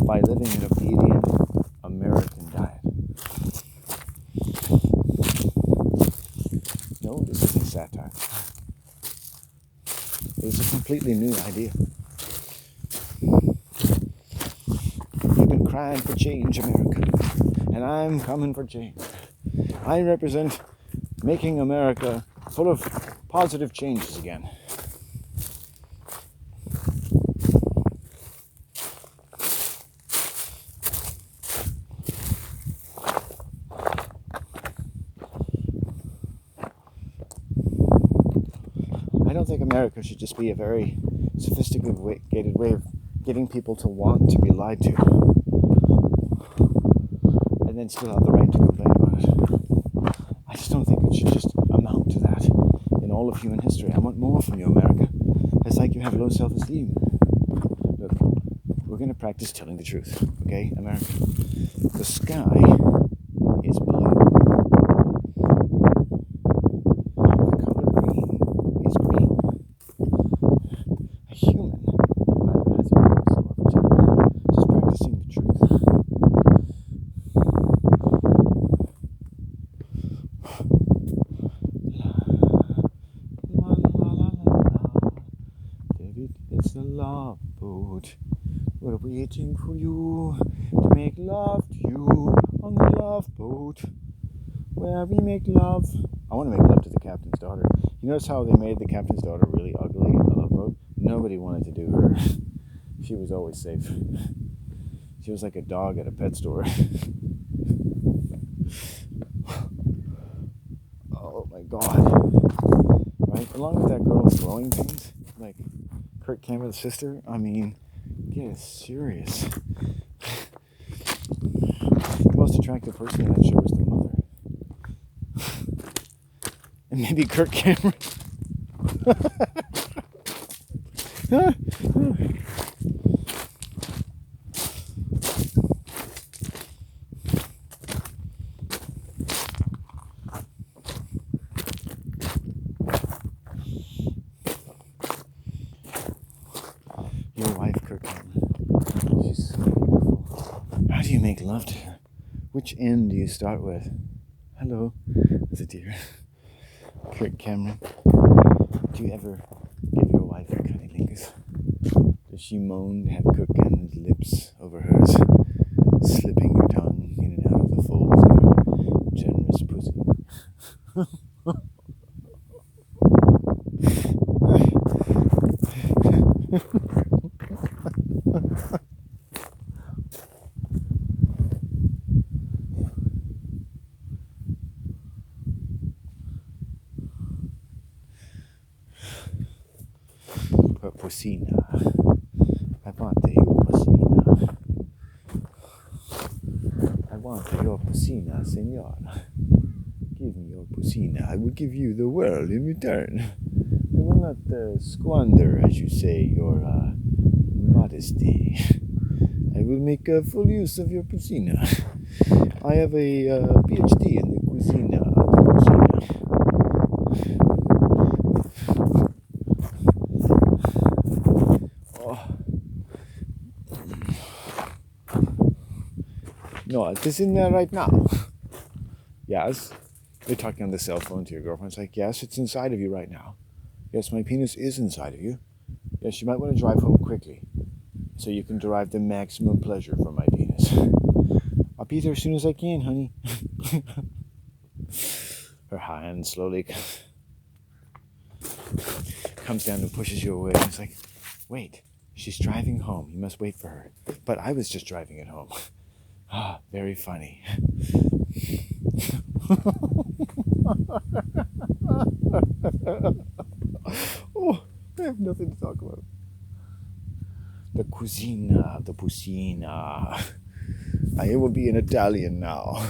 by living an obedient American diet. No, this isn't satire. It's a completely new idea. You've been crying for change, America, and I'm coming for change. I represent making America full of positive changes again. I don't think America should just be a very sophisticated way of getting people to want to be lied to, and then still have the right to complain about it. I just don't think it should just amount to that in all of human history. I want more from you, America. It's like you have low self-esteem. Look, we're going to practice telling the truth, okay, America? The sky is blue. The color green is green. A human either has a purpose or a agenda. Just practicing the truth. It's the love boat. We're waiting for you to make love to you on the love boat, where we make love. I want to make love to the captain's daughter. You notice how they made the captain's daughter really ugly in the love boat? Nobody wanted to do her. She was always safe. She was like a dog at a pet store. Oh my God. Right? Along with that girl with glowing things, like Kirk Cameron's sister, I mean, get serious. The most attractive person in that show was the mother. And maybe Kirk Cameron. Your wife, Kirk Cameron. She's so beautiful. How do you make love to her? Which end do you start with? Hello, that's a deer. Kirk Cameron. Do you ever give your wife a cunnilingus? Does she moan to have Kirk Cameron's lips over hers, slipping your tongue in and out of the folds of her generous pussy? Pussina. I want your pussina. I want your pussina, senor. Give me your pussina. I will give you the world in return. I will not squander, as you say, your modesty. I will make full use of your pussina. I have a PhD in the cuisine of the pussina. No, it is in there right now. Yes. You're talking on the cell phone to your girlfriend. It's like, yes, it's inside of you right now. Yes, my penis is inside of you. Yes, you might want to drive home quickly so you can derive the maximum pleasure from my penis. I'll be there as soon as I can, honey. Her hand slowly comes down and pushes you away. And it's like, wait, she's driving home. You must wait for her. But I was just driving it home. Ah, very funny. Oh, I have nothing to talk about. The cuisina, the pussina. I will be an Italian now.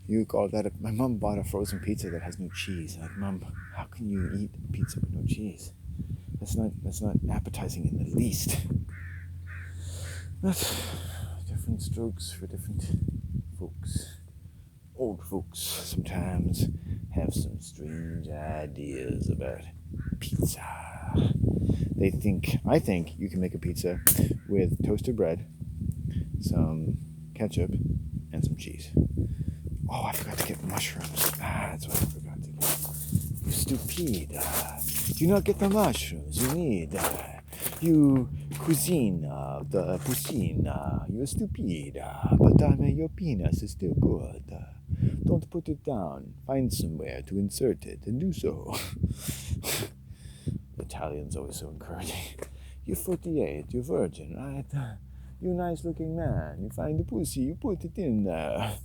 You call that my mom bought a frozen pizza that has no cheese. I'm like, Mom, how can you eat a pizza with no cheese? That's not appetizing in the least. That's different strokes for different folks. Old folks sometimes have some strange ideas about pizza. I think you can make a pizza with toasted bread, some ketchup, and some cheese. Oh, I forgot to get mushrooms. That's what I forgot to get. You stupid. Do not get the mushrooms you need. You cuisine the poutine. You stupid. But your penis is still good. Don't put it down. Find somewhere to insert it and do so. Italian's always so encouraging. You're 48, you're virgin, right? You nice looking man. You find the pussy, you put it in there.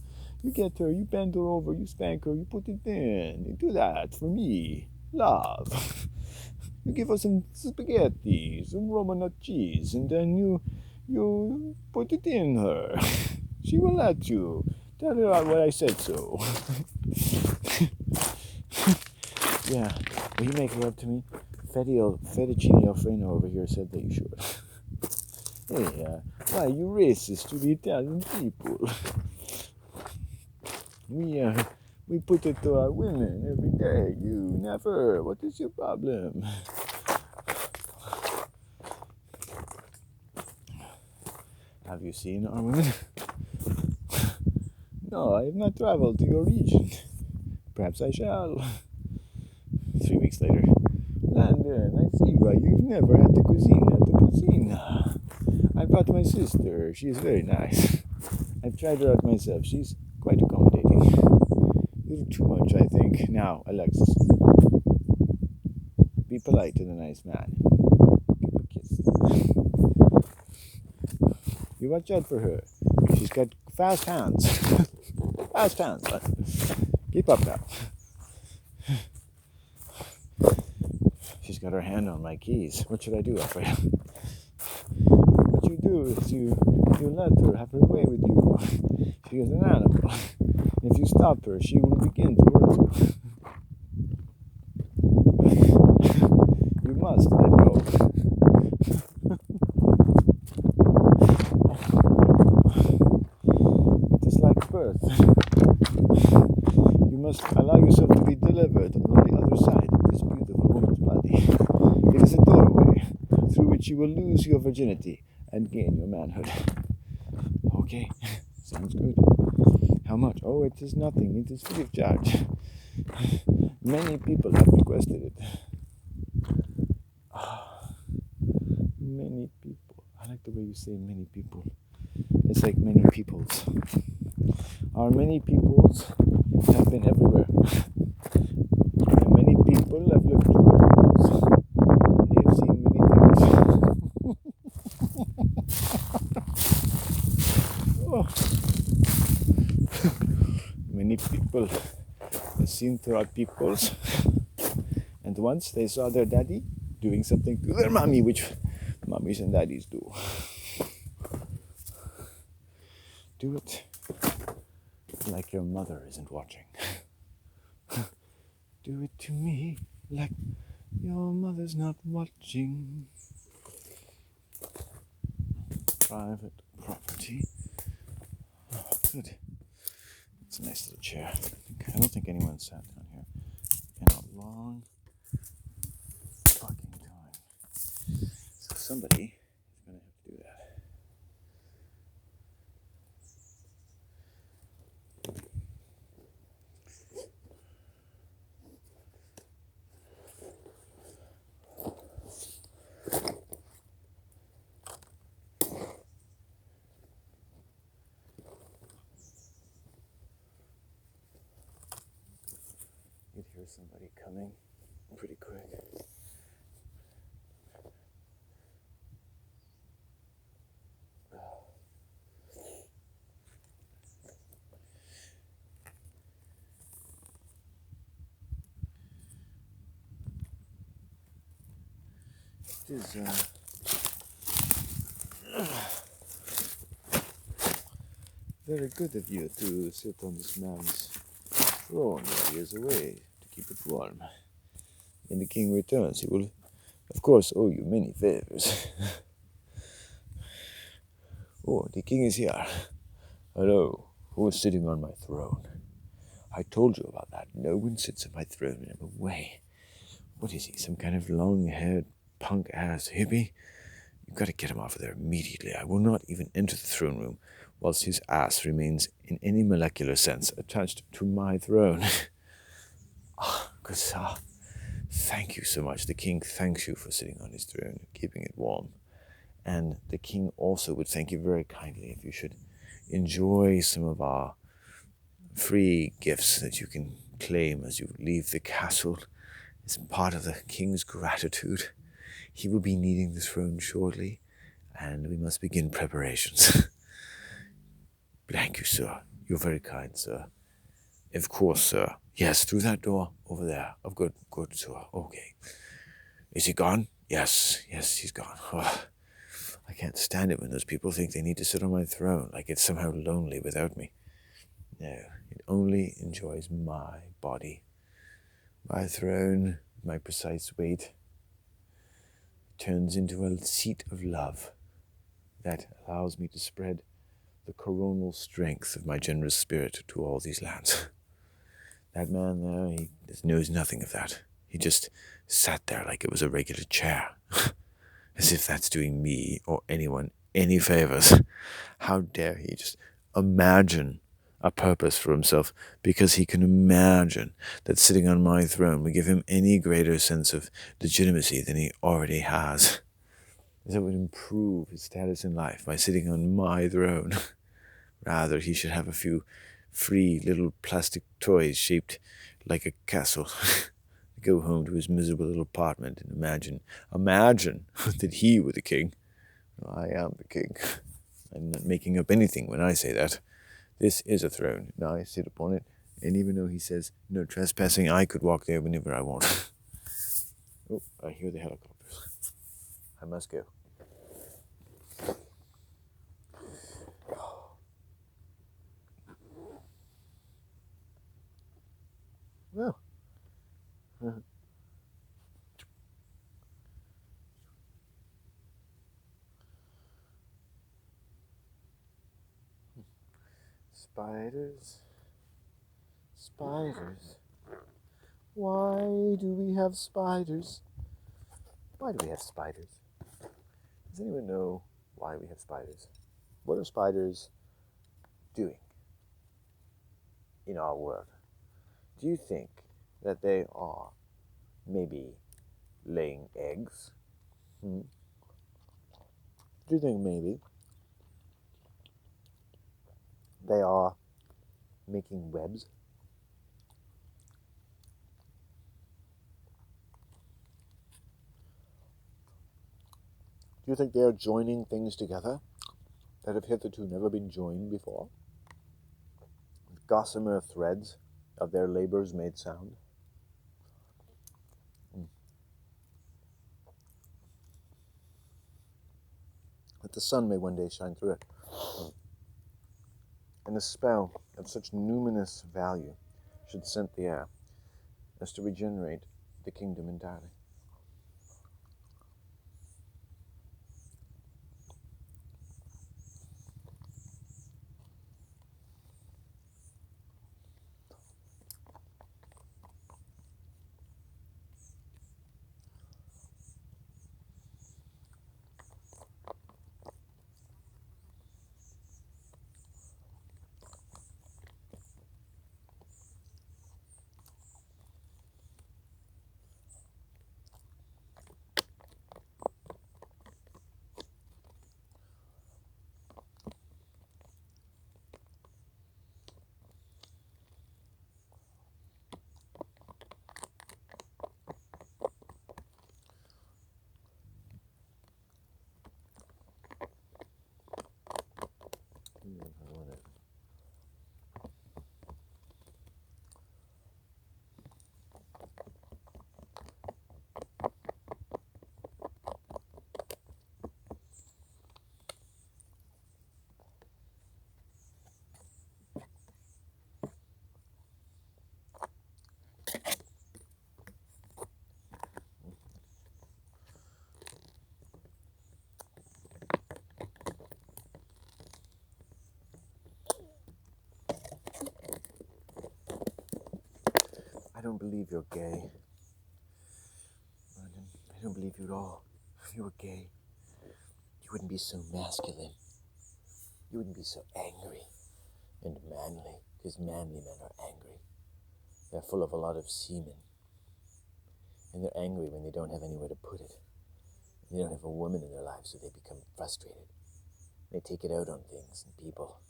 You get her, you bend her over, you spank her, you put it in. You do that for me. Love. You give her some spaghetti, some Romanut cheese, and then you put it in her. She will let you. Tell her what I said so. Yeah. Will you make love to me? Fettuccine Alfredo over here said that you should. Hey, why are you racist to the Italian people? We put it to our women every day. You never. What is your problem? Have you seen our women? No, I have not traveled to your region. Perhaps I shall. 3 weeks later. Landon, I see why you've never had the cuisine at the cuisine. I brought my sister. She is very nice. I've tried her out myself. She's quite accommodating. A little too much, I think. Now, Alexis, be polite to the nice man. Give him a kiss. You watch out for her. She's got fast hands. Fast hands. Keep up now. She's got her hand on my keys. What should I do, Alfredo? What you do is you let her have her way with you. She is an animal. If you stop her, she will begin to hurt you. You must let go. It is like birth. You must allow yourself to be delivered on the other side of this beautiful woman's body. It is a doorway through which you will lose your virginity and gain your manhood. Okay, sounds good. How much? Oh, it is nothing. It is free of charge. Many people have requested it. Many people. I like the way you say many people. It's like many peoples. Our many peoples have been everywhere. And many people have looked through the peoples. They have seen many things. Oh. Many people have seen throughout peoples. And once they saw their daddy doing something to their mommy, which mommies and daddies do. Do it like your mother isn't watching. Do it to me like your mother's not watching. Private property. Oh, good. It's a nice little chair. I don't think anyone sat down here in a long fucking time. So somebody is going to have to do that. You'd hear somebody coming pretty quick. It is very good of you to sit on this man's throne while he is away to keep it warm. When the king returns, he will, of course, owe you many favors. Oh, the king is here. Hello, who is sitting on my throne? I told you about that. No one sits on my throne. I'm away. What is he, some kind of long-haired punk-ass hippie? You've got to get him off of there immediately. I will not even enter the throne room whilst his ass remains in any molecular sense attached to my throne. Good sir. Thank you so much. The king thanks you for sitting on his throne and keeping it warm. And the king also would thank you very kindly if you should enjoy some of our free gifts that you can claim as you leave the castle. It's part of the king's gratitude. He will be needing the throne shortly, and we must begin preparations. Thank you, sir. You're very kind, sir. Of course, sir. Yes, through that door over there. Oh, good, sir. Okay. Is he gone? Yes, he's gone. Oh, I can't stand it when those people think they need to sit on my throne, like it's somehow lonely without me. No, it only enjoys my body. My throne, my precise weight, turns into a seat of love that allows me to spread the coronal strength of my generous spirit to all these lands. That man there, he knows nothing of that. He just sat there like it was a regular chair, as if that's doing me or anyone any favors. How dare he just imagine a purpose for himself because he can imagine that sitting on my throne would give him any greater sense of legitimacy than he already has. That would improve his status in life by sitting on my throne. Rather, he should have a few free little plastic toys shaped like a castle. Go home to his miserable little apartment and imagine that he were the king. I am the king. I'm not making up anything when I say that. This is a throne, and I sit upon it, and even though he says no trespassing, I could walk there whenever I want. Oh, I hear the helicopters. I must go. Well, spiders. Why do we have spiders? Why do we have spiders? Does anyone know why we have spiders? What are spiders doing in our world? Do you think that they are maybe laying eggs? Do you think maybe they are making webs? Do you think they are joining things together that have hitherto never been joined before? Gossamer threads of their labors made sound. That the sun may one day shine through it. And a spell of such numinous value should scent the air as to regenerate the kingdom entirely. I don't believe you're gay. I don't believe you at all. You're gay. wouldn't be so masculine. You wouldn't be so angry and manly, because manly men are angry. They're full of a lot of semen. And they're angry when they don't have anywhere to put it. They don't have a woman in their life, so they become frustrated. They take it out on things and people,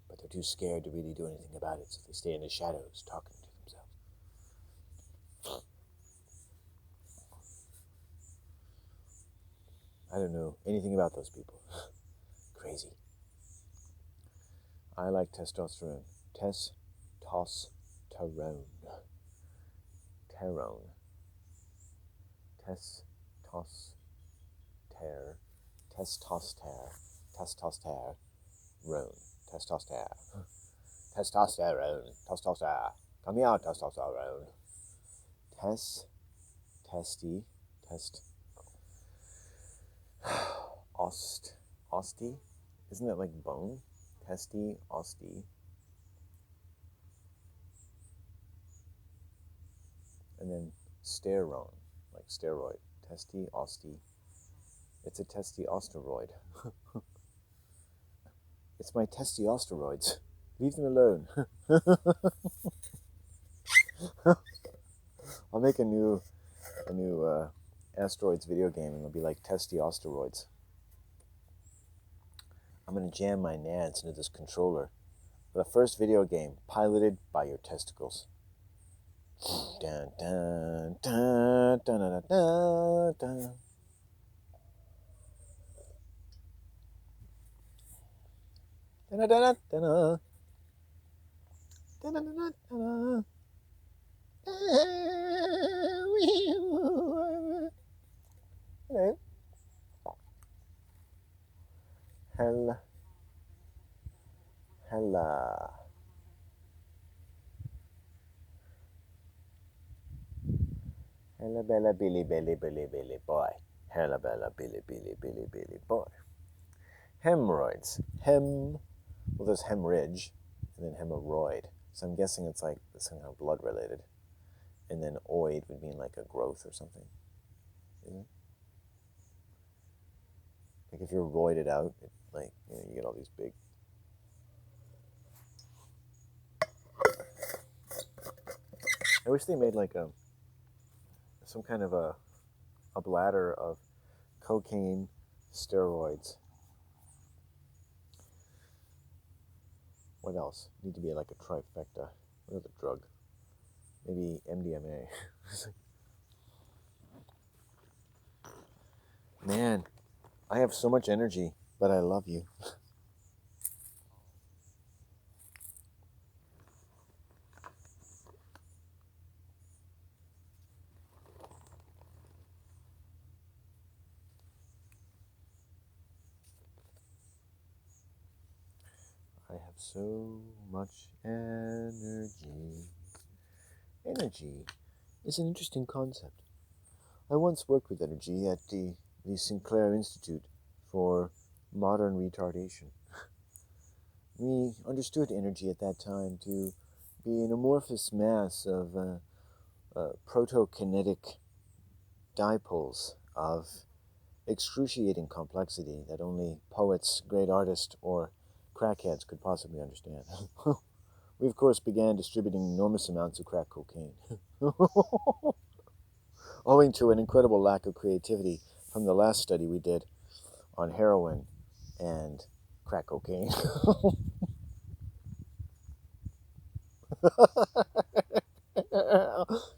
but they're too scared to really do anything about it, so they stay in the shadows talking to themselves. I don't know anything about those people. Crazy. I like testosterone. Testosterone. Terone. Testosterone. Testosterone. Come here, testosterone. Osti? Isn't that like bone? Osti. And then sterone, like steroid. Osti. It's a testosteroid. It's my testosteroids. Leave them alone. I'll make a new asteroids video game, and it'll be like testosteroids. I'm gonna jam my nads into this controller. The first video game piloted by your testicles. Dun, dun, dun, dun, dun, dun, dun. Dun, dun, dun, dun, dun. Hello. Hella. Hella bella billy boy. Hella bella billy boy. Hemorrhoids. Well, there's hemorrhage and then hemorrhoid. So I'm guessing it's like somehow blood related. And then oid would mean like a growth or something. Isn't it? Like if you're roided out, you get all these big. I wish they made like some kind of a bladder of cocaine, steroids. What else? Need to be like a trifecta. What other drug? Maybe MDMA. Man, I have so much energy, but I love you. I have so much energy. Energy is an interesting concept. I once worked with energy at the Sinclair Institute for Modern Retardation. We understood energy at that time to be an amorphous mass of protokinetic dipoles of excruciating complexity that only poets, great artists, or crackheads could possibly understand. We, of course, began distributing enormous amounts of crack cocaine, owing to an incredible lack of creativity from the last study we did on heroin and crack cocaine.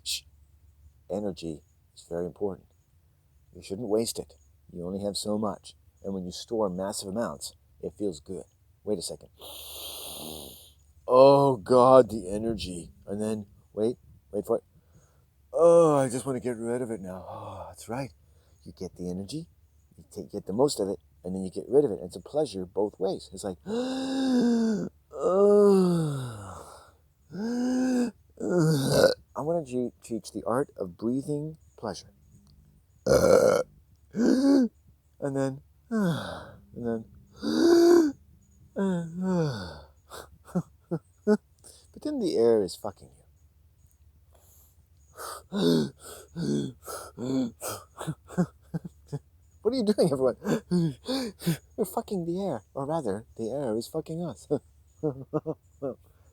Shh. Energy is very important. You shouldn't waste it. You only have so much. And when you store massive amounts, it feels good. Wait a second. Oh, God, the energy. And then, wait for it. Oh, I just want to get rid of it now. Oh, that's right. You get the energy, you get the most of it, and then you get rid of it. And it's a pleasure both ways. It's like, I want to teach the art of breathing pleasure. And then, but then the air is fucking you. What are you doing, everyone? We're fucking the air. Or rather, the air is fucking us.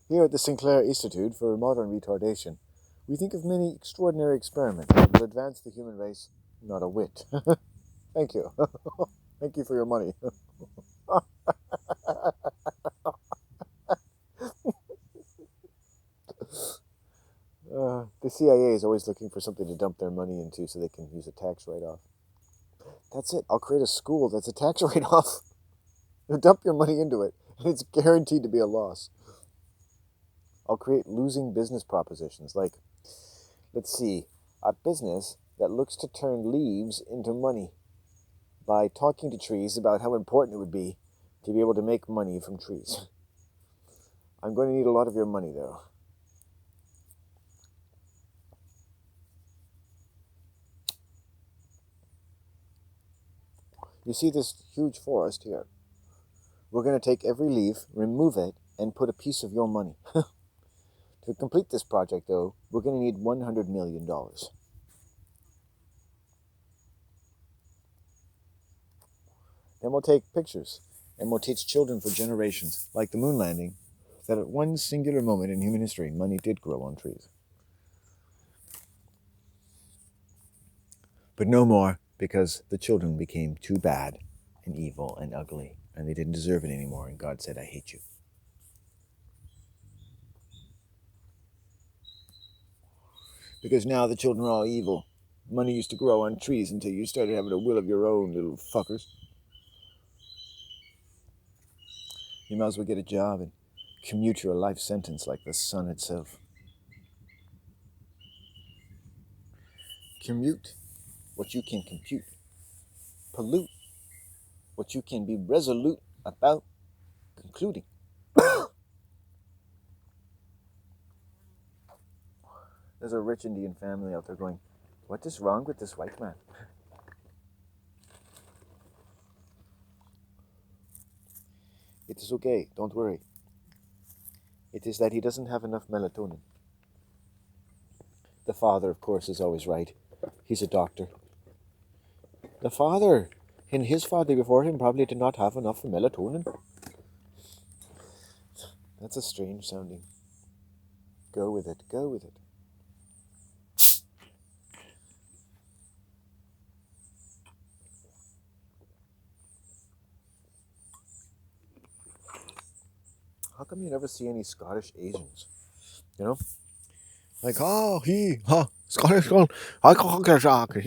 Here at the Sinclair Institute for Modern Retardation, we think of many extraordinary experiments that will advance the human race not a whit. Thank you. Thank you for your money. The CIA is always looking for something to dump their money into so they can use a tax write-off. That's it. I'll create a school that's a tax write-off. You dump your money into it, and it's guaranteed to be a loss. I'll create losing business propositions like, let's see, a business that looks to turn leaves into money by talking to trees about how important it would be to be able to make money from trees. I'm going to need a lot of your money, though. You see this huge forest here? We're going to take every leaf, remove it, and put a piece of your money. To complete this project, though, we're going to need $100 million. Then we'll take pictures, and we'll teach children for generations, like the moon landing, that at one singular moment in human history, money did grow on trees. But no more, because the children became too bad and evil and ugly, and they didn't deserve it anymore, and God said, I hate you. Because now the children are all evil. Money used to grow on trees until you started having a will of your own, little fuckers. You might as well get a job and commute your life sentence like the sun itself. Commute what you can compute. Pollute what you can be resolute about concluding. There's a rich Indian family out there going, what is wrong with this white man? It is okay, don't worry. It is that he doesn't have enough melatonin. The father, of course, is always right. He's a doctor. The father, and his father before him, probably did not have enough melatonin. That's a strange sounding. Go with it, go with it. How come you never see any Scottish Asians? You know? Like, oh, he, huh, Scottish girl, I can't get shock. I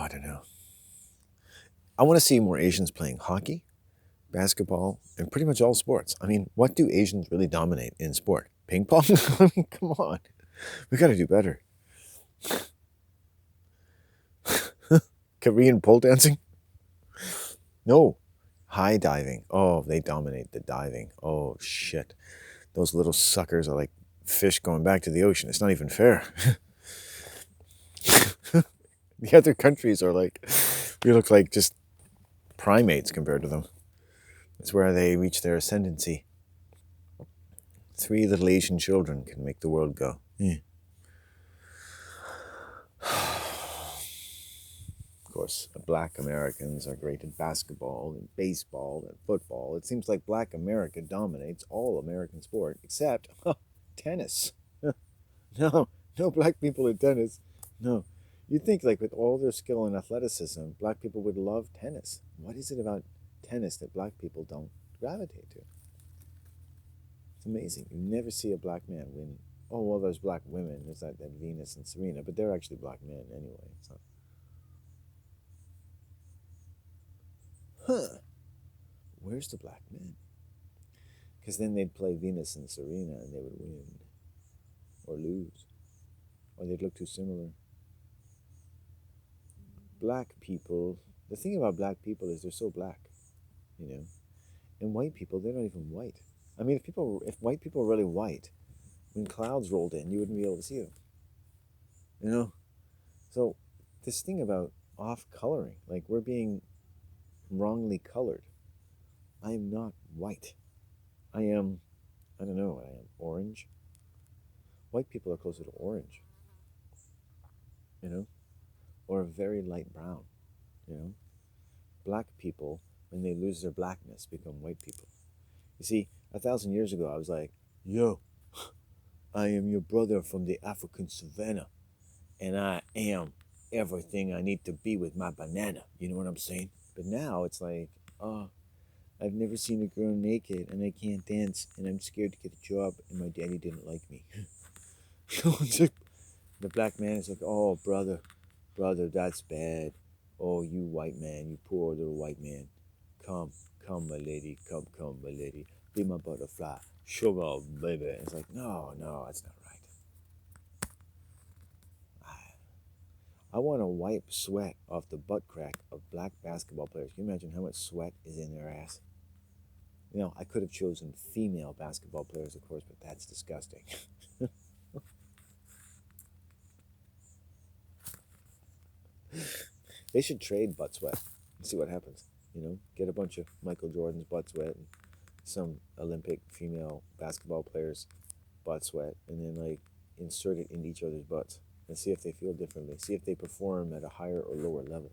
don't know. I want to see more Asians playing hockey, basketball, and pretty much all sports. I mean, what do Asians really dominate in sport? Ping pong? I mean, come on. We got to do better. Korean pole dancing? No. High diving. Oh, they dominate the diving. Oh, shit. Those little suckers are like fish going back to the ocean. It's not even fair. The other countries are like, we look like just primates compared to them. It's where they reach their ascendancy. 3 little Asian children can make the world go. Yeah. Of course, black Americans are great at basketball and baseball and football. It seems like black America dominates all American sport except tennis. No black people in tennis. No. You'd think, like, with all their skill and athleticism, black people would love tennis. What is it about tennis that black people don't gravitate to? It's amazing. You never see a black man win. Oh, well, there's black women. There's that Venus and Serena, but they're actually black men anyway. So. Huh. Where's the black men? Because then they'd play Venus and Serena and they would win. Or lose. Or they'd look too similar. Black people, the thing about black people is they're so black, you know. And white people, they're not even white. I mean, if white people were really white, when clouds rolled in, you wouldn't be able to see them. You know? So, this thing about off-coloring, like we're being wrongly colored. I am not white. I am, I don't know what I am, orange? White people are closer to orange. you know, or a very light brown, you know. Black people, when they lose their blackness, become white people. You see, 1,000 years ago, I was like, yo, I am your brother from the African savannah, and I am everything I need to be with my banana. You know what I'm saying? But now it's like, oh, I've never seen a girl naked, and I can't dance, and I'm scared to get a job, and my daddy didn't like me. The black man is like, oh, brother, that's bad. Oh, you white man, you poor little white man. Come, come, my lady, come, my lady. Be my butterfly. Sugar, baby. It's like, no, that's not right. I want to wipe sweat off the butt crack of black basketball players. Can you imagine how much sweat is in their ass? You know, I could have chosen female basketball players, of course, but that's disgusting. They should trade butt sweat and see what happens. You know, get a bunch of Michael Jordan's butt sweat and some Olympic female basketball players' butt sweat, and then like insert it into each other's butts and see if they feel differently. See if they perform at a higher or lower level.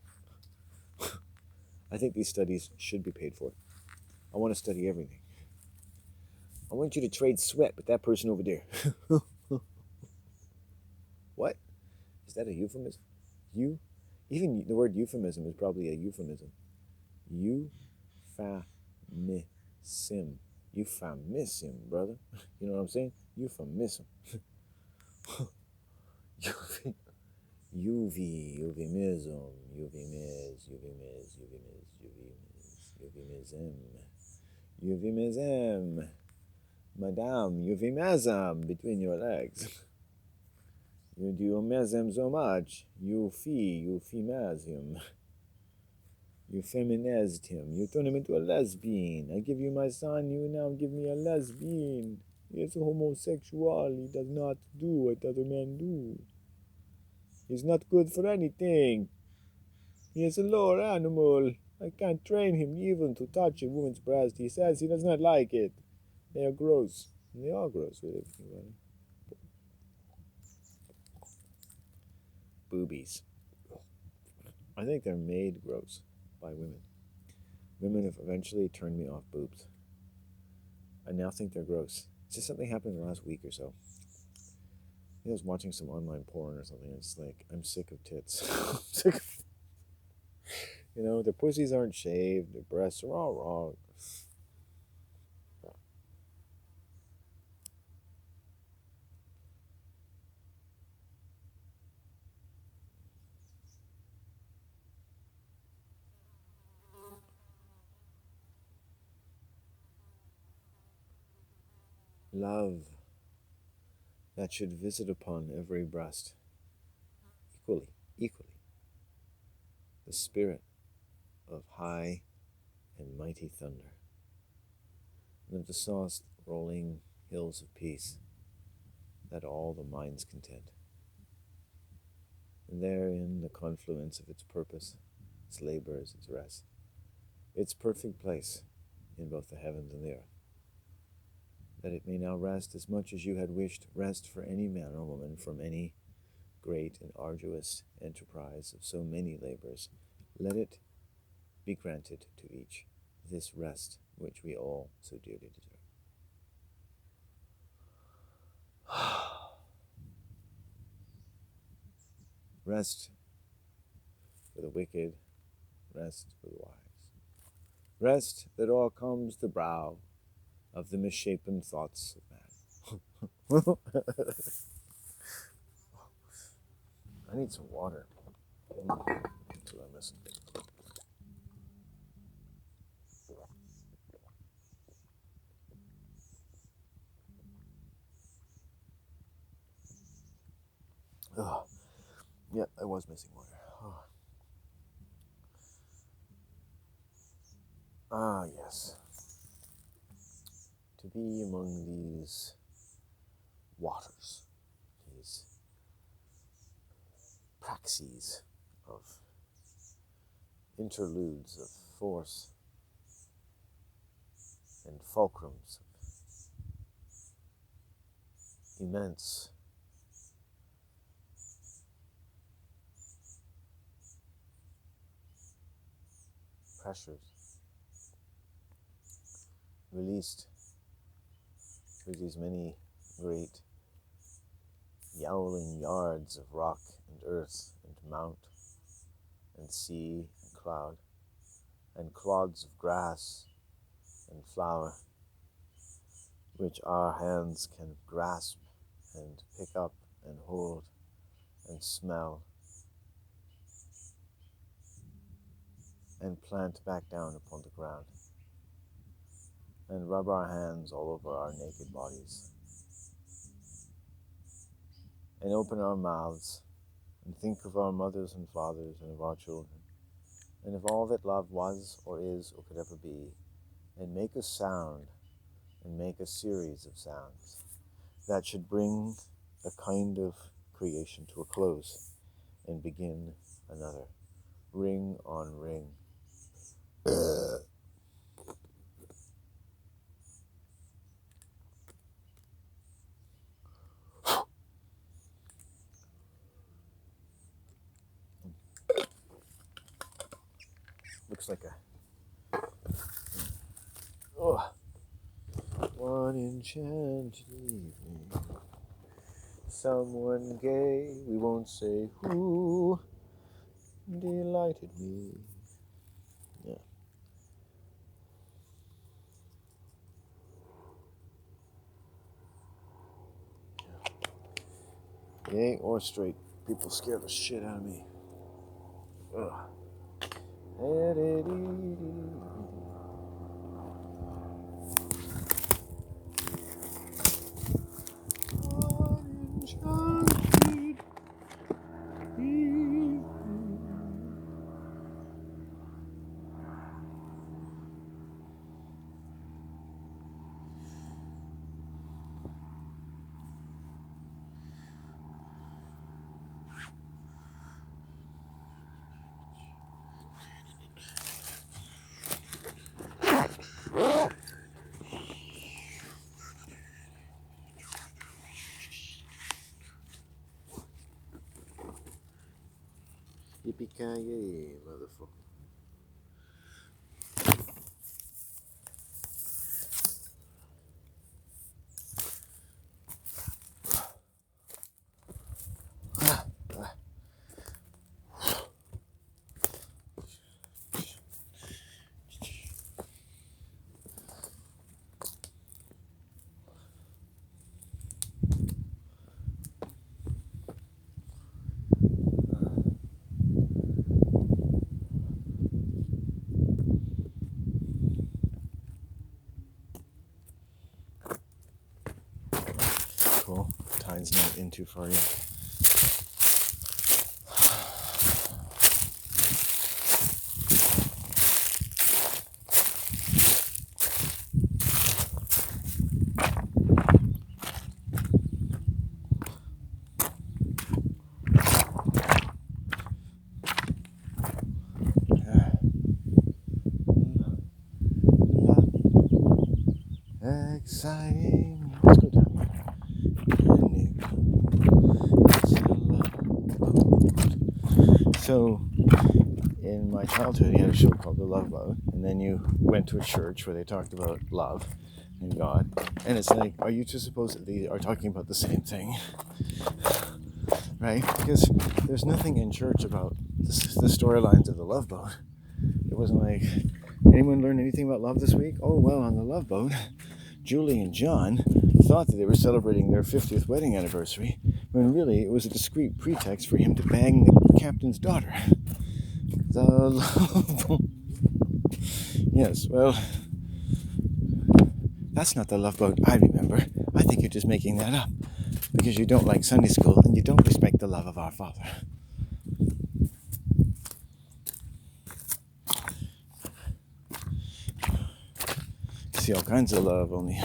I think these studies should be paid for. I want to study everything. I want you to trade sweat with that person over there. What? Is that a euphemism? Even the word euphemism is probably a euphemism. Euphemism. Euphemism, brother. You know what I'm saying? Euphemism. Euphemism. Euphemism. Madame, euphemism between your legs. You do mesm so much. Euphemism him. You feminized him. You turned him into a lesbian. I give you my son, you now give me a lesbian. He is a homosexual. He does not do what other men do. He's not good for anything. He is a lower animal. I can't train him even to touch a woman's breast. He says he does not like it. They are gross. They are gross with everything. Boobies. I think they're made gross by women. Women have eventually turned me off boobs. I now think they're gross. It's just something happened in the last week or so. I was watching some online porn or something. It's like, I'm sick of tits. I'm sick of... You know, their pussies aren't shaved. Their breasts are all wrong. Love that should visit upon every breast equally. The spirit of high and mighty thunder, and of the soft rolling hills of peace that all the minds contend. And therein the confluence of its purpose, its labors, its rest, its perfect place in both the heavens and the earth, that it may now rest as much as you had wished rest for any man or woman from any great and arduous enterprise of so many labors. Let it be granted to each this rest which we all so dearly deserve. Rest for the wicked, rest for the wise. Rest that o'ercomes the brow of the misshapen thoughts of man. I need some water. That's what I'm missing. Oh, yeah, I was missing water. Oh. Ah, yes. To be among these waters, these praxis of interludes of force and fulcrums of immense pressures, released through these many great yowling yards of rock and earth and mount and sea and cloud and clods of grass and flower, which our hands can grasp and pick up and hold and smell and plant back down upon the ground and rub our hands all over our naked bodies and open our mouths and think of our mothers and fathers and of our children and of all that love was or is or could ever be, and make a sound and make a series of sounds that should bring a kind of creation to a close and begin another, ring on ring. Looks like one enchanted evening. Someone gay, we won't say who, delighted me. Yeah. Gay or straight, people scare the shit out of me. Ugh. Yippee-ki-yay, motherfucker. Cool. Time's not in too far yet. Exciting. Let's go down here. So, in my childhood, you had a show called The Love Boat, and then you went to a church where they talked about love and God, and it's like, are you to suppose that they are talking about the same thing? Right? Because there's nothing in church about the storylines of The Love Boat. It wasn't like, anyone learn anything about love this week? Oh, well, on The Love Boat, Julie and John thought that they were celebrating their 50th wedding anniversary, when really it was a discreet pretext for him to bang the captain's daughter. The Love Boat. Yes, well, that's not The Love Boat I remember. I think you're just making that up, because you don't like Sunday school and you don't respect the love of our Father. See all kinds of love, only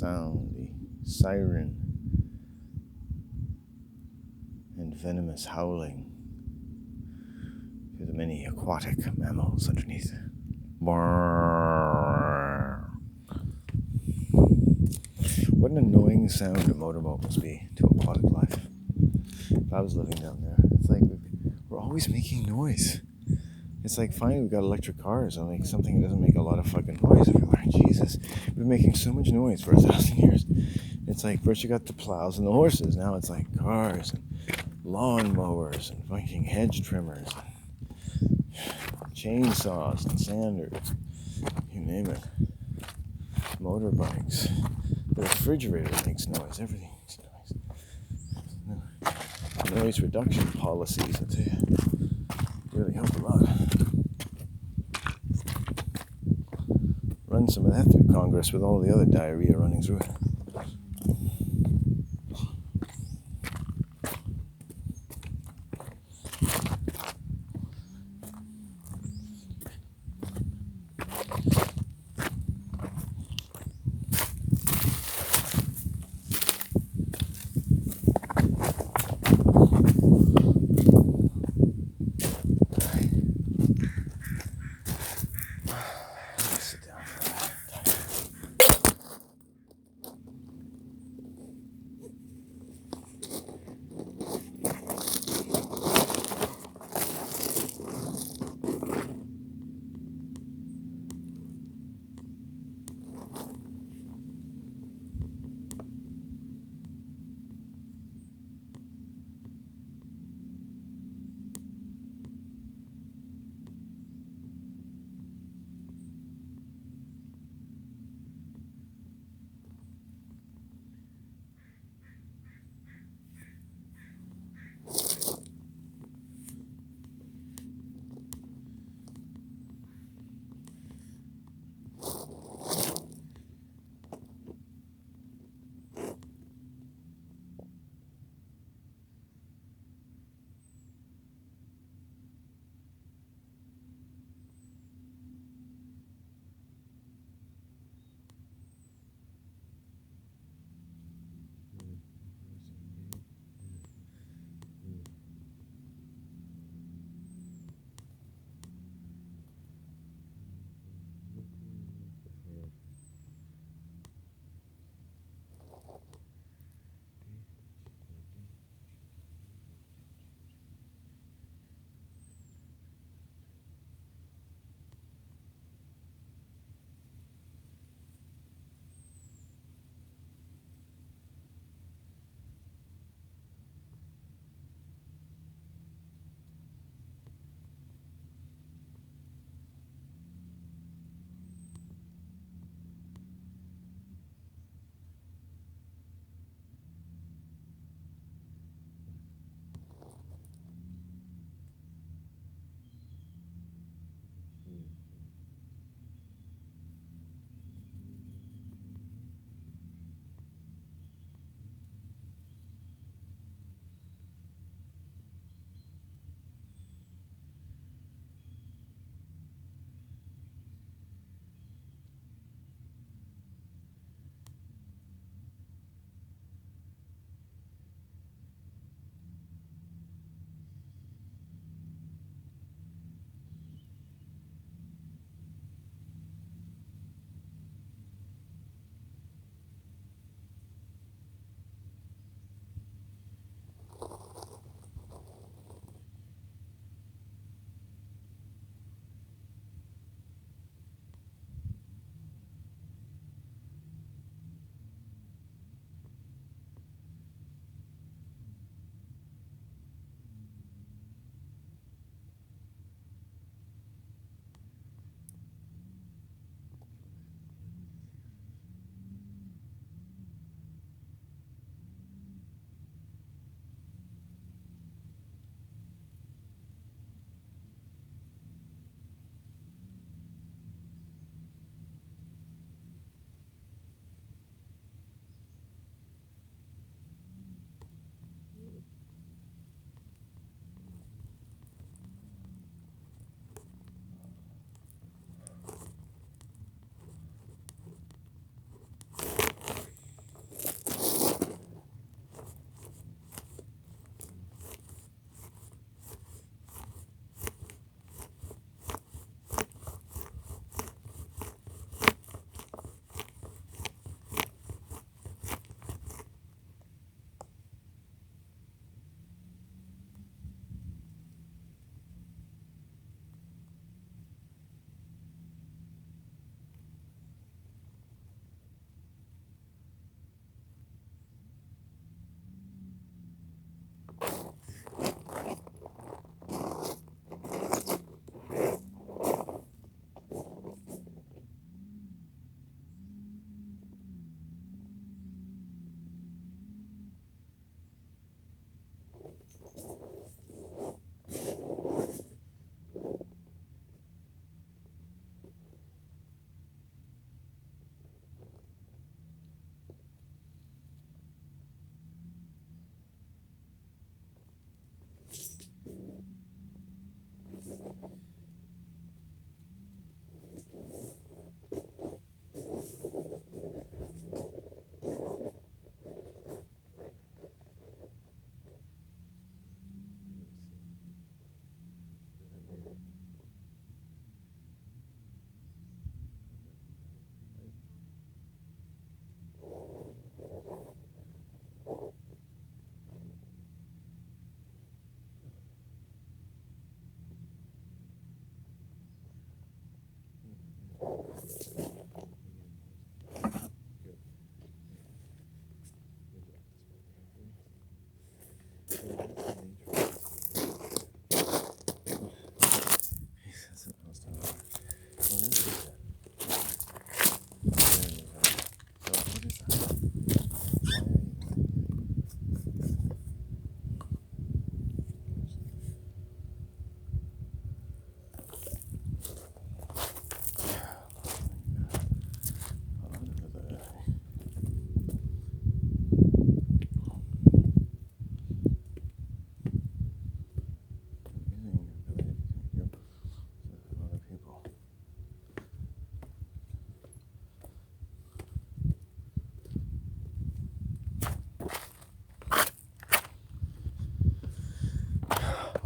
sound, the siren and venomous howling to the many aquatic mammals underneath. What an annoying sound a motorboat must be to aquatic life. If I was living down there, it's like we're always making noise. It's like, finally we've got electric cars and like something that doesn't make a lot of fucking noise everywhere. Jesus, we've been making so much noise for 1,000 years. It's like, first you got the plows and the horses, now it's like cars and lawn mowers and fucking hedge trimmers and chainsaws and sanders, you name it. Motorbikes. The refrigerator makes noise, everything makes noise. Noise reduction policies, I tell you, really help a lot. Run some of that through Congress with all the other diarrhea running through it.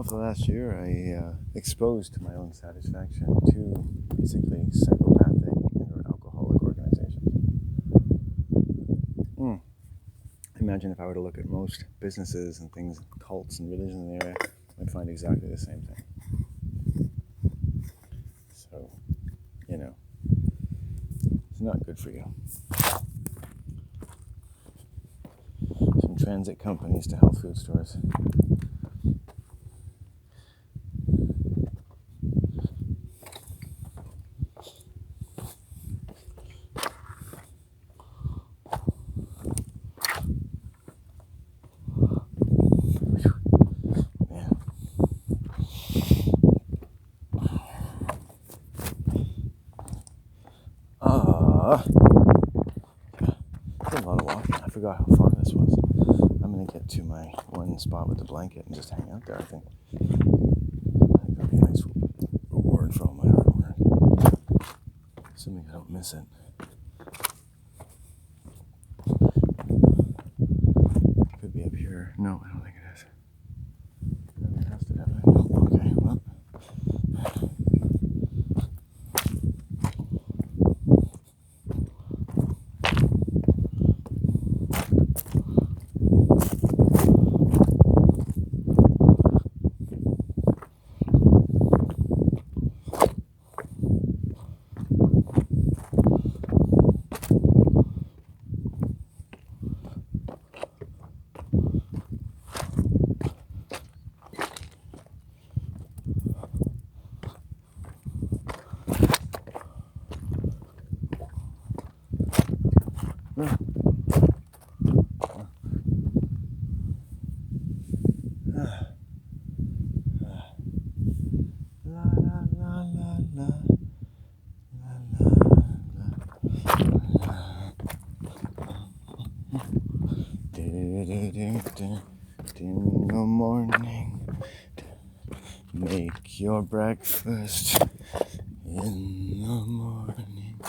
Over the last year, I exposed to my own satisfaction two basically psychopathic and alcoholic organizations. Imagine if I were to look at most businesses and things, cults and religions in the area, I'd find exactly the same thing. So, it's not good for you. From transit companies to health food stores. It's a lot of walking. I forgot how far this was. I'm going to get to my one spot with the blanket and just hang out there, I think. That'll be a nice reward for all my hard work. Assuming I don't miss it. It could be up here. No, I don't think it is. It has to have it. No, okay, well. In the morning, make your breakfast. In the morning,